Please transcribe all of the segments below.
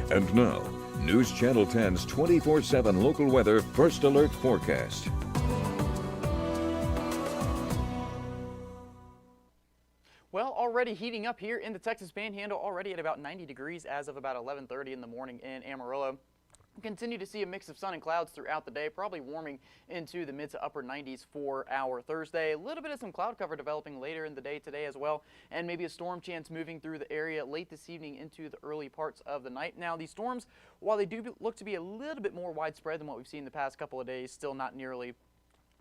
And now, News Channel 10's 24/7 local weather first alert forecast. Well, already heating up here in the Texas Panhandle, already at about 90 degrees as of about 11:30 in the morning in Amarillo. We'll continue to see a mix of sun and clouds throughout the day, probably warming into the mid to upper 90s for our Thursday. A little bit of some cloud cover developing later in the day today as well, and maybe a storm chance moving through the area late this evening into the early parts of the night. Now, these storms, while they do look to be a little bit more widespread than what we've seen the past couple of days, still not nearly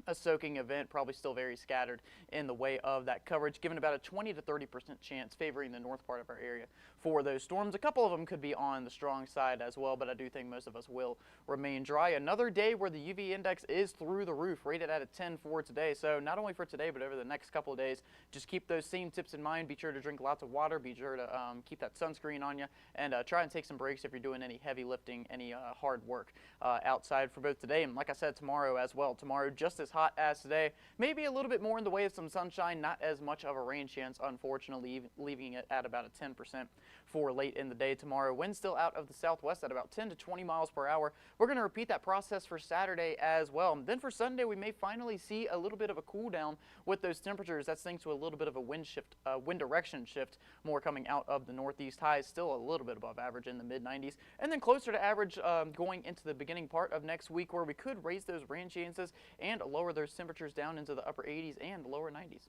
a soaking event, probably still very scattered in the way of that coverage, given about a 20 to 30% chance favoring the north part of our area for those storms. A couple of them could be on the strong side as well, but I do think most of us will remain dry. Another day where the UV index is through the roof, rated at a 10 for today. So not only for today, but over the next couple of days, just keep those same tips in mind. Be sure to drink lots of water. Be sure to keep that sunscreen on you, and try and take some breaks if you're doing any heavy lifting, any hard work outside for both today and, like I said, tomorrow as well. Tomorrow just as hot as today, maybe a little bit more in the way of some sunshine, not as much of a rain chance, unfortunately, leaving it at about a 10% for late in the day tomorrow. Wind still out of the southwest at about 10 to 20 miles per hour. We're going to repeat that process for Saturday as well. Then for Sunday, we may finally see a little bit of a cool down with those temperatures. That's thanks to a little bit of a wind direction shift, more coming out of the northeast. Highs still a little bit above average in the mid 90s, and then closer to average going into the beginning part of next week, where we could raise those rain chances and lower those temperatures down into the upper 80s and lower 90s.